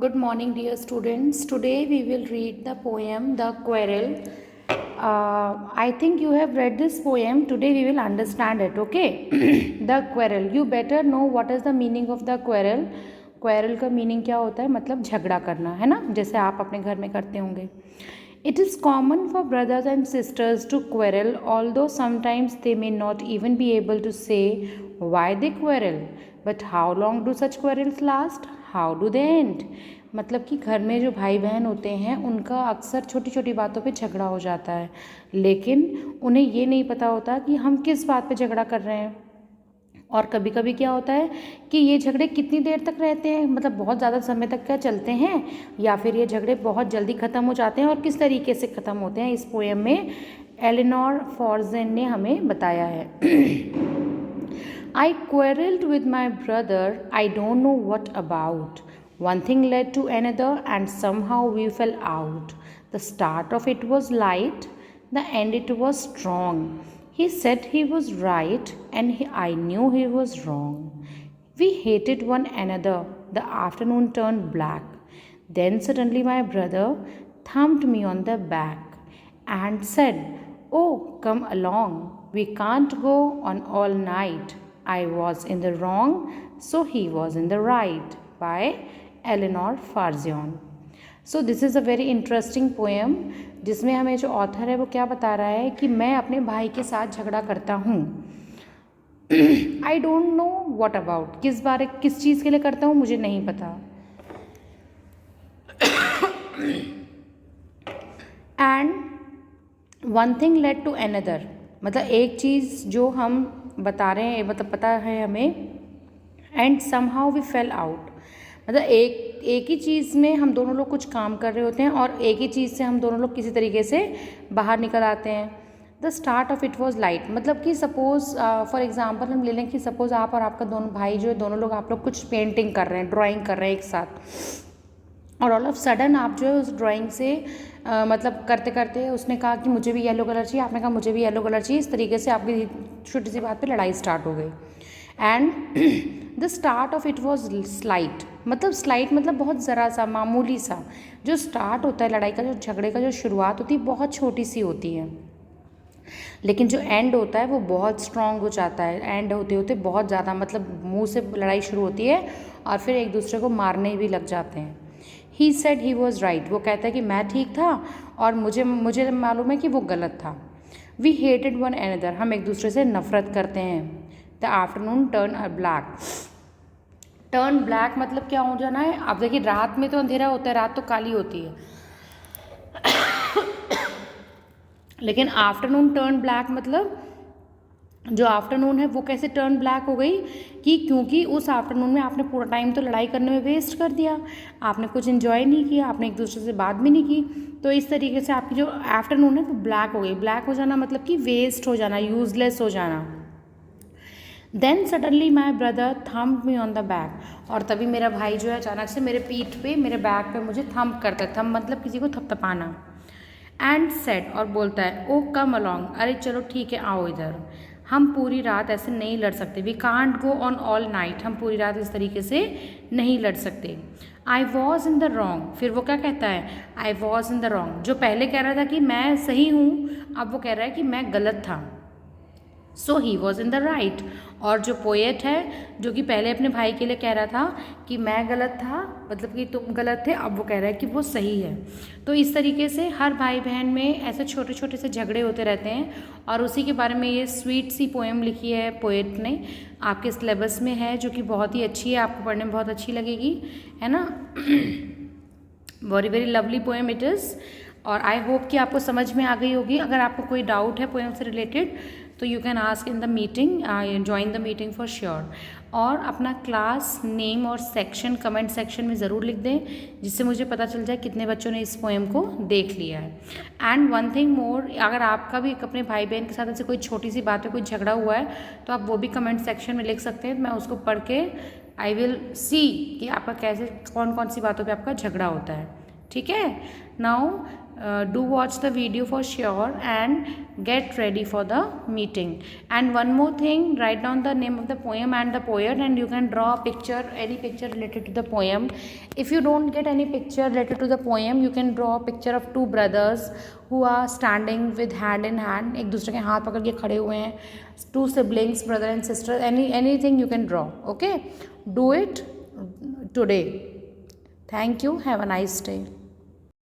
Good morning, dear students. Today we will read the poem The Quarrel. I think you have read this poem. Today we will understand it, okay? The Quarrel. You better know what is the meaning of the quarrel. Quarrel का meaning क्या होता है? मतलब झगड़ा करना, है ना? जैसे आप अपने घर में करते होंगे. It is common for brothers and sisters to quarrel, although sometimes they may not even be able to say why they quarrel. But how long do such quarrels last? How do they and. मतलब कि घर में जो भाई बहन होते हैं उनका अक्सर छोटी छोटी बातों पे झगड़ा हो जाता है, लेकिन उन्हें ये नहीं पता होता कि हम किस बात पे झगड़ा कर रहे हैं. और कभी कभी क्या होता है कि ये झगड़े कितनी देर तक रहते हैं, मतलब बहुत ज़्यादा समय तक क्या चलते हैं, या फिर ये झगड़े बहुत जल्दी ख़त्म हो जाते हैं और किस तरीके से ख़त्म होते हैं. इस पोएम में एलेनोर फॉर्जेन ने हमें बताया है. I quarreled with my brother, I don't know what about. One thing led to another, and somehow we fell out. The start of it was light, the end it was strong. He said he was right, and I knew he was wrong. We hated one another. The afternoon turned black. Then suddenly my brother thumped me on the back and said, "Oh, come along. We can't go on all night." I was in the wrong, so he was in the right. By Eleanor Farzion. So this is a very interesting poem, जिसमें हमें जो author है वो क्या बता रहा है कि मैं अपने भाई के साथ झगड़ा करता हूँ. I don't know what about. किस चीज़ के लिए करता हूँ मुझे नहीं पता. And one thing led to another. मतलब एक चीज़ जो हम बता रहे हैं, मतलब पता है हमें. And somehow we fell out. मतलब एक ही चीज़ में हम दोनों लोग कुछ काम कर रहे होते हैं और एक ही चीज़ से हम दोनों लोग किसी तरीके से बाहर निकल आते हैं. The start of it was light. मतलब कि सपोज़ फॉर एग्जाम्पल हम ले लें कि सपोज़ आप और आपका दोनों भाई जो है, दोनों लोग आप लोग कुछ पेंटिंग कर रहे हैं, ड्राइंग कर रहे हैं एक साथ, और ऑल ऑफ सडन आप जो है उस ड्राइंग से मतलब करते करते उसने कहा कि मुझे भी येलो कलर चाहिए, आपने कहा मुझे भी येलो कलर चाहिए. इस तरीके से आपकी छोटी सी बात पे लड़ाई स्टार्ट हो गई. And the start of it was slight. मतलब स्लाइट मतलब बहुत ज़रा सा, मामूली सा. जो स्टार्ट होता है लड़ाई का, जो झगड़े का जो शुरुआत होती है बहुत छोटी सी होती है, लेकिन जो एंड होता है वो बहुत स्ट्रांग हो जाता है. एंड होते होते बहुत ज़्यादा, मतलब मुंह से लड़ाई शुरू होती है और फिर एक दूसरे को मारने भी लग जाते हैं. He said he was right. वो कहता है कि मैं ठीक था और मुझे मालूम है कि वो गलत था. We hated one another. हम एक दूसरे से नफरत करते हैं. The afternoon turn black. Turn black मतलब क्या हो जाना है. अब देखिए रात में तो अंधेरा होता है, रात तो काली होती है, लेकिन आफ्टरनून टर्न ब्लैक मतलब जो आफ्टरनून है वो कैसे टर्न ब्लैक हो गई कि क्योंकि उस आफ्टरनून में आपने पूरा टाइम तो लड़ाई करने में वेस्ट कर दिया, आपने कुछ इन्जॉय नहीं किया, आपने एक दूसरे से बात भी नहीं की. तो इस तरीके से आपकी जो आफ्टरनून है वो ब्लैक हो गई. ब्लैक हो जाना मतलब कि वेस्ट हो जाना, यूजलेस हो जाना. Then suddenly my brother thump me on the back. और तभी मेरा भाई जो है अचानक से मेरे पीठ पे, मेरे बैक पे मुझे थम्प करता है. थम्प मतलब किसी को थपथपाना. एंड सेड, और बोलता है, ओ कम अलॉन्ग. अरे चलो ठीक है, आओ इधर. हम पूरी रात ऐसे नहीं लड़ सकते. We can't go on all night. हम पूरी रात इस तरीके से नहीं लड़ सकते. I was in the wrong. फिर वो क्या कहता है, I was in the wrong. जो पहले कह रहा था कि मैं सही हूँ, अब वो कह रहा है कि मैं गलत था. So he was in the right. और जो पोएट है जो कि पहले अपने भाई के लिए कह रहा था कि मैं गलत था, मतलब कि तुम गलत थे, अब वो कह रहा है कि वो सही है. तो इस तरीके से हर भाई बहन में ऐसे छोटे छोटे से झगड़े होते रहते हैं, और उसी के बारे में ये स्वीट सी पोएम लिखी है पोएट ने. आपके सिलेबस में है, जो कि बहुत ही अच्छी है, आपको पढ़ने में बहुत अच्छी लगेगी, है ना. Very very lovely poem it is. और आई होप कि आपको समझ में आ गई होगी. अगर आपको कोई डाउट है पोएम से रिलेटेड तो you can ask in the meeting, join the meeting for sure. और अपना क्लास नेम और सेक्शन कमेंट सेक्शन में ज़रूर लिख दें, जिससे मुझे पता चल जाए कितने बच्चों ने इस पोएम को देख लिया है. एंड वन थिंग मोर, अगर आपका भी अपने भाई बहन के साथ ऐसे कोई छोटी सी बात पे कोई झगड़ा हुआ है तो आप वो भी कमेंट सेक्शन में लिख सकते हैं. मैं उसको पढ़ के आई विल सी कि आपका कैसे, कौन कौन सी बातों पर आपका झगड़ा होता है. ठीक है. Now do watch the video for sure and get ready for the meeting. And one more thing, write down the name of the poem and the poet, and you can draw a picture, any picture related to the poem. If you don't get any picture related to the poem, you can draw a picture of two brothers who are standing with hand in hand, एक दूसरे के हाथ पकड़ के खड़े हुए हैं, two siblings, brother and sister, anything you can draw. Okay, do it today. Thank you, have a nice day.